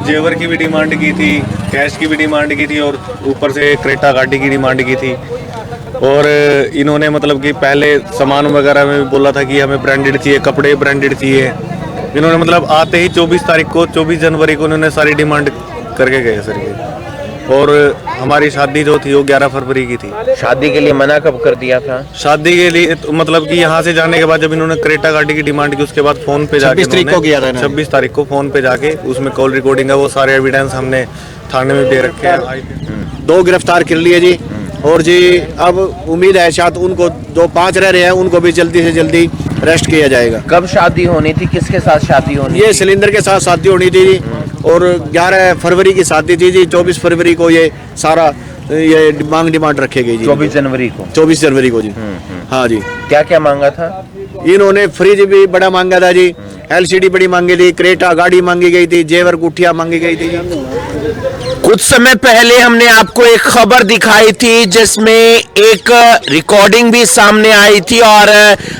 जेवर की भी डिमांड की थी, कैश की भी डिमांड की थी और ऊपर से क्रेटा गाड़ी की डिमांड की थी। और इन्होंने मतलब कि पहले सामान वगैरह में भी बोला था कि हमें ब्रांडेड चाहिए, कपड़े ब्रांडेड चाहिए। इन्होंने मतलब आते ही 24 तारीख को 24 जनवरी को इन्होंने सारी डिमांड करके गए सर ये। और हमारी शादी जो थी वो 11 फरवरी की थी। शादी के लिए मना कब कर दिया था? शादी के लिए तो मतलब कि यहाँ से जाने के बाद जब इन्होंने क्रेटा गाड़ी की डिमांड की, उसके बाद फोन पे जाके 26 तारीख को किया था 26 तारीख को फोन पे जाके उसमें कॉल रिकॉर्डिंग है, वो सारे एविडेंस हमने थाने में दे रखे हैं। 2 गिरफ्तार कर लिए जी। और जी अब उम्मीद है शायद उनको जो 5 रह रहे हैं उनको भी जल्दी से जल्दी अरेस्ट किया जाएगा। कब शादी होनी थी, किसके साथ शादी होनी ये थी? सिलेंडर के साथ शादी होनी थी जी। और 11 फरवरी की शादी थी जी। 24 फरवरी को ये सारा ये डिमांड रखे गई जी। 24 जनवरी को? 24 जनवरी को जी। हाँ जी। क्या क्या मांगा था? इन्होंने फ्रिज भी बड़ा मांगा था जी, LCD बड़ी मांगी थी, क्रेटा गाड़ी मांगी गई थी, जेवर गुठिया मांगी गई थी। कुछ समय पहले हमने आपको एक खबर दिखाई थी जिसमें एक रिकॉर्डिंग भी सामने आई थी और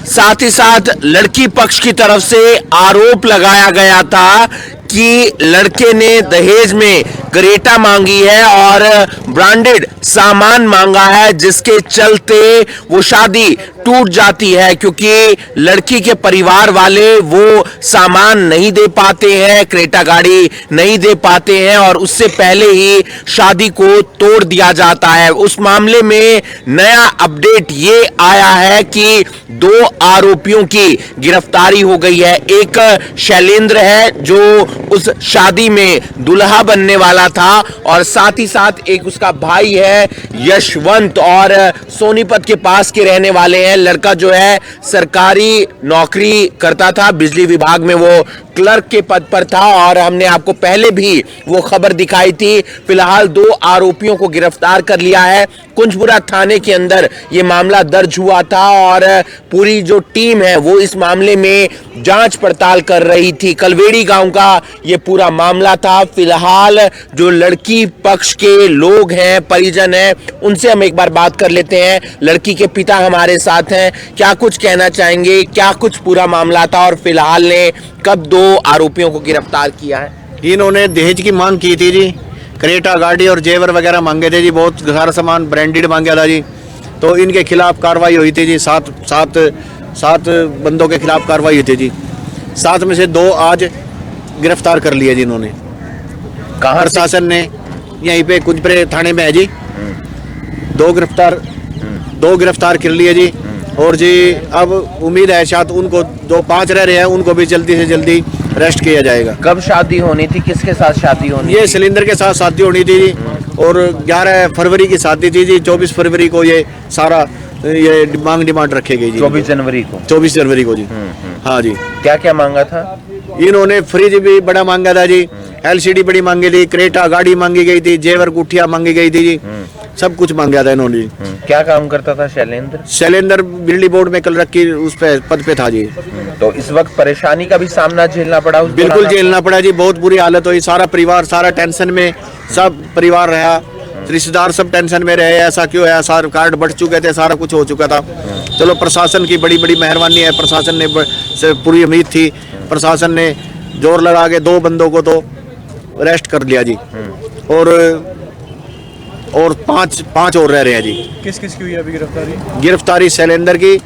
साथ ही साथ लड़की पक्ष की तरफ से आरोप लगाया गया था कि लड़के ने दहेज में क्रेटा मांगी है और ब्रांडेड सामान मांगा है, जिसके चलते वो शादी टूट जाती है क्योंकि लड़की के परिवार वाले वो सामान नहीं दे पाते हैं, क्रेटा गाड़ी नहीं दे पाते हैं और उससे पहले ही शादी को तोड़ दिया जाता है। उस मामले में नया अपडेट ये आया है कि 2 आरोपियों की गिरफ्तारी हो गई है। एक शैलेंद्र है जो उस शादी में दुल्हा बनने वाला था और साथ ही साथ एक उसका भाई है यशवंत और सोनीपत के पास के रहने वाले हैं। लड़का जो है सरकारी नौकरी करता था, बिजली विभाग में वो क्लर्क के पद पर था और हमने आपको पहले भी वो खबर दिखाई थी। फिलहाल 2 आरोपियों को गिरफ्तार कर लिया है। कुंजपुरा थाने के अंदर ये मामला दर्ज हुआ था और पूरी जो टीम है वो इस मामले में जांच पड़ताल कर रही थी। कलवेड़ी गांव का ये पूरा मामला था। फिलहाल जो लड़की पक्ष के लोग हैं, परिजन हैं, उनसे हम एक बार बात कर लेते हैं। लड़की के पिता हमारे साथ हैं, क्या कुछ कहना चाहेंगे, क्या कुछ पूरा मामला था और फिलहाल ने कब 2 आरोपियों को गिरफ्तार किया है? इन्होंने दहेज की मांग की थी जी, क्रेटा गाड़ी और जेवर वगैरह मांगे थे जी, बहुत सारा सामान ब्रांडेड मांगा था जी। तो इनके खिलाफ कार्रवाई हुई थी जी। 7 बंदों के खिलाफ कार्रवाई हुई थी जी। 7 में से 2 आज गिरफ्तार कर लिए जी इन्होंने। कहाँ प्रशासन ने यहीं पे कुंजपुरे थाने में है जी। 2 गिरफ्तार कर लिए जी। और जी अब उम्मीद है शायद उनको जो 5 रह रहे हैं उनको भी जल्दी से जल्दी अरेस्ट किया जाएगा। कब शादी होनी थी, किसके साथ शादी होनी? ये सिलेंडर के साथ शादी होनी थी जी। और 11 फरवरी की शादी थी जी। 24 फरवरी को ये सारा ये डिमांड रखे गई जी। 24 जनवरी को? 24 जनवरी को जी। हाँ जी। क्या क्या मांगा था? इन्होंने फ्रिज भी बड़ा मांगा था जी, LCD बड़ी मांगी थी, क्रेटा गाड़ी मांगी गई थी, जेवर गुठिया मांगी गई थी जी। सब कुछ मांगा था इन्होंने। क्या काम करता था शैलेंद्र? शैलेंद्र बिजली बोर्ड में क्लर्क की उस पे पद पे था जी। तो इस वक्त परेशानी का भी सामना झेलना पड़ा? बिल्कुल झेलना पड़ा जी, बहुत बुरी हालत हुई। सारा परिवार सारा टेंशन में, सब परिवार रहा, रिश्तेदार सब टेंशन में रहे। ऐसा क्यों है, सारे कार्ड बढ़ चुके थे, सारा कुछ हो चुका था। चलो प्रशासन की बड़ी बड़ी मेहरबानी है, प्रशासन ने से पूरी उम्मीद थी, प्रशासन ने जोर लगा के 2 बंदों को तो अरेस्ट कर लिया जी। और 5 और रह रहे हैं जी। किस किस की हुई अभी गिरफ्तारी? गिरफ्तारी शैलेंद्र की,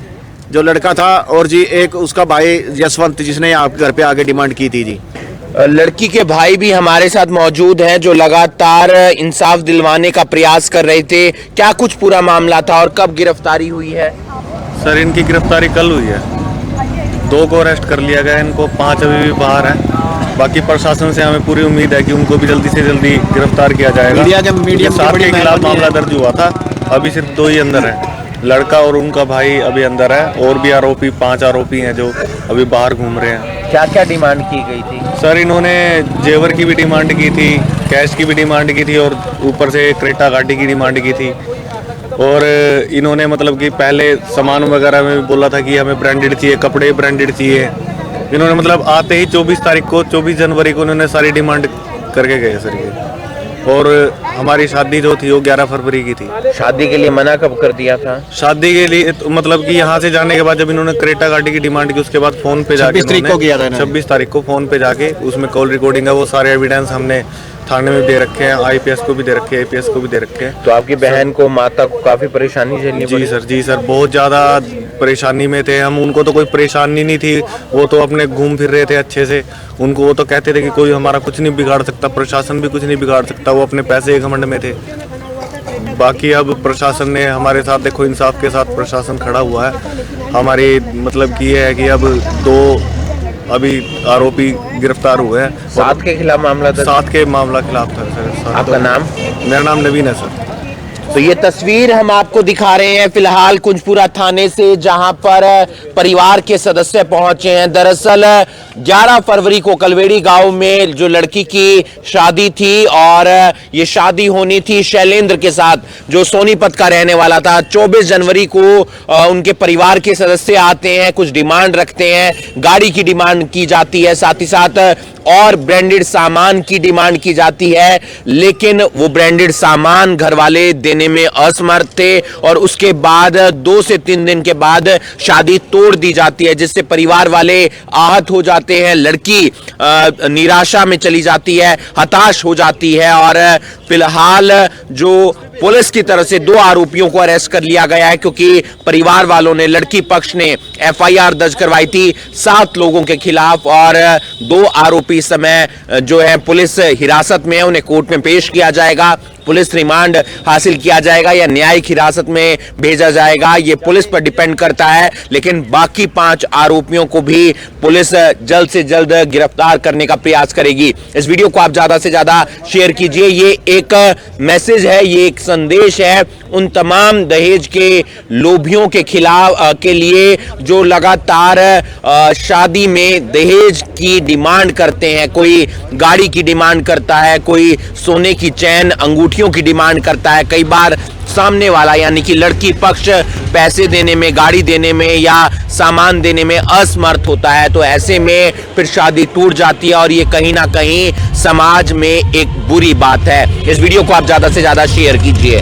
जो लड़का था, और जी एक उसका भाई यशवंत जिसने आपके घर पे आके डिमांड की थी जी। लड़की के भाई भी हमारे साथ मौजूद हैं जो लगातार इंसाफ दिलवाने का प्रयास कर रहे थे। क्या कुछ पूरा मामला था और कब गिरफ्तारी हुई है? सर इनकी गिरफ्तारी कल हुई है। 2 को अरेस्ट कर लिया गया, इनको 5 अभी भी बाहर है। बाकी प्रशासन से हमें पूरी उम्मीद है कि उनको भी जल्दी से जल्दी गिरफ्तार किया जाएगा। मीडिया 7 के खिलाफ मामला दर्ज हुआ था, अभी सिर्फ 2 ही अंदर है, लड़का और उनका भाई अभी अंदर है। और भी आरोपी 5 आरोपी हैं जो अभी बाहर घूम रहे हैं। क्या क्या डिमांड की गई थी? सर इन्होंने जेवर की भी डिमांड की थी, कैश की भी डिमांड की थी और ऊपर से क्रेटा गाड़ी की डिमांड की थी। और इन्होंने मतलब कि पहले सामान वगैरह में भी बोला था कि हमें ब्रांडेड चाहिए, कपड़े ब्रांडेड चाहिए। इन्होंने मतलब आते ही 24 तारीख को 24 जनवरी को इन्होंने सारी डिमांड करके गए सर ये। और हमारी शादी जो थी वो 11 फरवरी की थी। शादी के लिए मना कब कर दिया था? शादी के लिए तो मतलब कि यहाँ से जाने के बाद जब इन्होंने क्रेटा गाड़ी की डिमांड की, उसके बाद फोन पे जाके 26 तारीख को किया था इन्होंने। 26 तारीख को फोन पे जाके उसमें कॉल रिकॉर्डिंग है, वो सारे एविडेंस हमने थाने में दे रखे हैं, आईपीएस को भी दे रखे हैं, एपीएस को भी दे रखे हैं। तो आपकी बहन को, माता को काफी परेशानी झेलनी पड़ी? जी सर बहुत ज़्यादा परेशानी में थे हम। उनको तो कोई परेशानी नहीं थी, वो तो अपने घूम फिर रहे थे अच्छे से। उनको वो तो कहते थे कि कोई हमारा कुछ नहीं बिगाड़ सकता, प्रशासन भी कुछ नहीं बिगाड़ सकता, वो अपने पैसे के घमंड में थे। बाकी अब प्रशासन ने हमारे साथ, देखो इंसाफ के साथ प्रशासन खड़ा हुआ है। हमारी मतलब कि ये है कि अब 2 अभी आरोपी गिरफ्तार हुए हैं। 7 के खिलाफ मामला दर्ज? 7 के मामला खिलाफ था सर। आपका नाम? मेरा नाम नवीन है सर। तो ये तस्वीर हम आपको दिखा रहे हैं फिलहाल कुंजपुरा थाने से, जहां पर परिवार के सदस्य पहुंचे हैं। दरअसल 11 फरवरी को कलवेड़ी गांव में जो लड़की की शादी थी, और ये शादी होनी थी शैलेंद्र के साथ, जो सोनीपत का रहने वाला था। 24 जनवरी को उनके परिवार के सदस्य आते हैं, कुछ डिमांड रखते हैं, गाड़ी की डिमांड की जाती है, साथ ही साथ और ब्रांडेड सामान की डिमांड की जाती है। लेकिन वो ब्रांडेड सामान घर वाले देने में असमर्थ थे, और उसके बाद 2 से 3 दिन के बाद शादी तोड़ दी जाती है, जिससे परिवार वाले आहत हो जाते हैं। लड़की निराशा में चली जाती है, हताश हो जाती है, और फिलहाल जो पुलिस की तरफ से 2 आरोपियों को अरेस्ट कर लिया गया है, क्योंकि परिवार वालों ने, लड़की पक्ष ने एफआईआर दर्ज करवाई थी 7 लोगों के खिलाफ, और 2 आरोपी इस समय जो है पुलिस हिरासत में है। उन्हें कोर्ट में पेश किया जाएगा, पुलिस रिमांड हासिल किया जाएगा या न्यायिक हिरासत में भेजा जाएगा, ये पुलिस पर डिपेंड करता है। लेकिन बाकी 5 आरोपियों को भी पुलिस जल्द से जल्द गिरफ्तार करने का प्रयास करेगी। इस वीडियो को आप ज्यादा से ज्यादा शेयर कीजिए। ये एक मैसेज है, ये एक संदेश है उन तमाम दहेज के लोभियों के खिलाफ के लिए, जो लगातार शादी में दहेज की डिमांड करते हैं। कोई गाड़ी की डिमांड करता है, कोई सोने की चैन अंगूठियों की डिमांड करता है। कई बार सामने वाला यानी कि लड़की पक्ष पैसे देने में, गाड़ी देने में या सामान देने में असमर्थ होता है, तो ऐसे में फिर शादी टूट जाती है, और ये कहीं ना कहीं समाज में एक बुरी बात है। इस वीडियो को आप ज्यादा से ज्यादा शेयर कीजिए।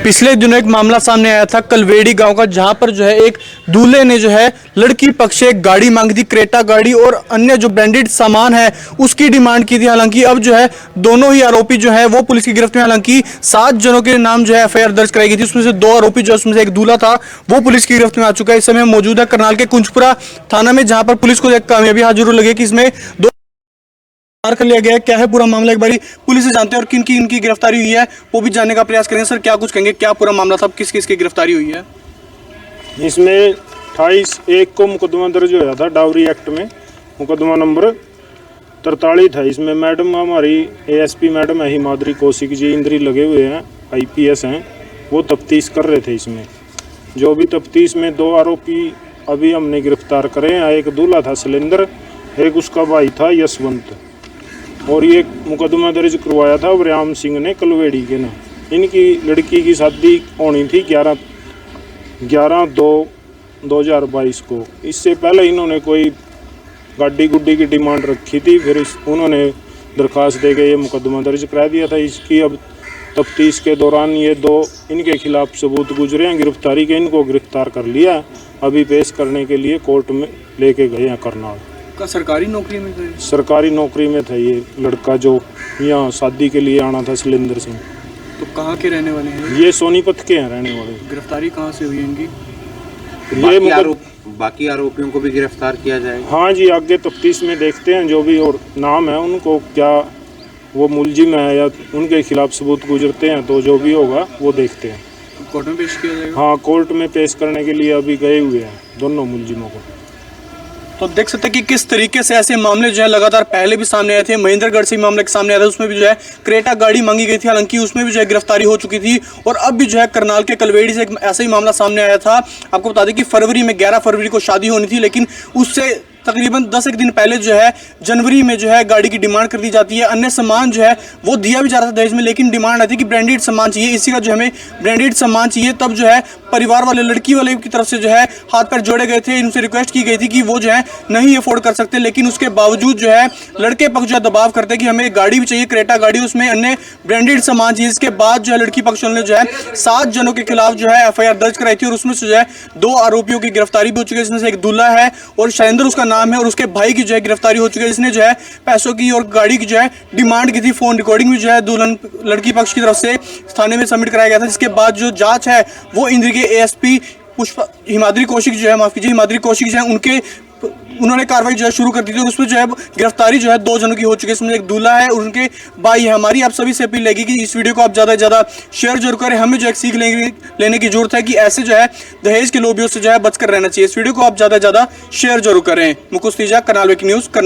पिछले दिनों एक मामला सामने आया था कलवेड़ी गांव का, जहां पर जो है एक दूल्हे ने जो है लड़की पक्ष से एक गाड़ी मांगी थी, क्रेटा गाड़ी, और अन्य जो ब्रांडेड सामान है उसकी डिमांड की थी। हालांकि अब जो है दोनों ही आरोपी जो है वो पुलिस की गिरफ्त में। हालांकि 7 जनों के नाम जो है एफआईआर दर्ज कराई गई थी, उसमें से 2 आरोपी जो, उसमें से एक दूल्हा था, वो पुलिस की गिरफ्त में आ चुका है। इस समय मौजूद है करनाल के कुंजपुरा थाना में, जहां पर पुलिस को एक कामयाबी हाथ जरूर लगी कि इसमें 2 कर लिया गया है। क्या है पूरा मामला, एक बारी पुलिस से जानते हैं, और किन की इनकी गिरफ्तारी हुई है वो भी जानने का प्रयास करेंगे। सर क्या कुछ कहेंगे, क्या पूरा मामला था, किस किस की गिरफ्तारी हुई है? इसमें 28/1 को मुकदमा दर्ज होया था डाउरी एक्ट में, मुकदमा नंबर 43 था। इसमें मैडम हमारी एएसपी मैडम है हिमाद्री कौशिक जी, इंद्री लगे हुए हैं, आईपीएस हैं, वो तफ्तीश कर रहे थे। इसमें जो भी तफ्तीश में 2 आरोपी अभी हमने गिरफ्तार करे हैं। एक दूल्हा था शैलेंद्र, एक उसका भाई था यशवंत, और ये मुकदमा दर्ज करवाया था व्यायाम सिंह ने कलवेड़ी के नाम। इनकी लड़की की शादी होनी थी 11/2/2022 को। इससे पहले इन्होंने कोई गाड़ी गुड्डी की डिमांड रखी थी, फिर उन्होंने दरख्वास्त दे के ये मुकदमा दर्ज करा दिया था। इसकी अब तफ्तीश के दौरान ये 2 इनके खिलाफ सबूत गुजरे हैं गिरफ्तारी के, इनको गिरफ्तार कर लिया। अभी पेश करने के लिए कोर्ट में लेके गए हैं करनाल। का सरकारी नौकरी में थे? सरकारी नौकरी में था ये लड़का, जो यहाँ शादी के लिए आना था, शैलेंद्र सिंह। तो कहाँ के रहने वाले हैं? ये सोनीपत के हैं रहने वाले। गिरफ्तारी कहाँ से हुई इनकी? बाकी आरोपियों को भी गिरफ्तार किया जाएगा? हाँ जी, आगे तफ्तीश में देखते हैं जो भी और नाम है उनको, क्या वो मुलजिम है या उनके खिलाफ सबूत गुजरते हैं, तो जो भी होगा वो देखते हैं। कोर्ट में पेश किया जाएगा? हाँ, कोर्ट में पेश करने के लिए अभी गए हुए हैं दोनों मुलजिमों को। तो देख सकते हैं कि किस तरीके से ऐसे मामले जो है लगातार पहले भी सामने आए थे। महेंद्रगढ़ से मामले के सामने आया था, उसमें भी जो है क्रेटा गाड़ी मांगी गई थी, हालांकि उसमें भी जो है गिरफ्तारी हो चुकी थी। और अब भी जो है करनाल के कलवेड़ी से एक ऐसा ही मामला सामने आया था। आपको बता दें कि फरवरी में 11 फरवरी को शादी होनी थी, लेकिन उससे तकरीबन 10 एक दिन पहले जो है जनवरी में जो है गाड़ी की डिमांड कर दी जाती है। अन्य सामान जो है वो दिया भी जा रहा था दहेज में, लेकिन डिमांड आती है कि ब्रांडेड सामान चाहिए, इसी का जो हमें ब्रांडेड सामान चाहिए। तब जो है परिवार वाले लड़की वाले की तरफ से जो है हाथ पैर जोड़े गए थे, इनसे रिक्वेस्ट की गई थी कि वो जो है नहीं अफोर्ड कर सकते, लेकिन उसके बावजूद जो है लड़के पक्ष जो है दबाव करते कि हमें गाड़ी भी चाहिए, क्रेटा गाड़ी, उसमें अन्य ब्रांडेड सामान चाहिए। इसके बाद जो है लड़की पक्ष ने जो है 7 जनों के खिलाफ जो है FIR दर्ज कराई थी और उसमें से जो है 2 आरोपियों की गिरफ्तारी भी हो चुकी है, जिसमें से एक दूल्हा है और शैलेंद्र उसका नाम है, और उसके भाई की जो है गिरफ्तारी हो चुकी है, जिसने जो है पैसों की और गाड़ी की जो है डिमांड की थी। फोन रिकॉर्डिंग भी जो है दुल्हन लड़की पक्ष की तरफ से थाने में सबमिट कराया गया था, जिसके बाद जो जांच है वो इंद्र के ASP हिमाद्री कौशिक जो है, माफ कीजिए, हिमाद्री कौशिक जो है उन्होंने कार्रवाई जो है शुरू कर दी थी और उसमें जो है गिरफ्तारी जो है 2 जनों की हो चुकी है, इसमें एक दूल्हा है और उनके भाई है। हमारी आप सभी से अपील रहेगी कि इस वीडियो को आप ज़्यादा से ज़्यादा शेयर जरूर करें। हमें जो है सीख लेने की जरूरत है कि ऐसे जो है दहेज के लोभियों से जो है बचकर रहना चाहिए। इस वीडियो को आप ज़्यादा से ज़्यादा शेयर जरूर करें। मुकुल तीजा, करनाल वेक न्यूज़।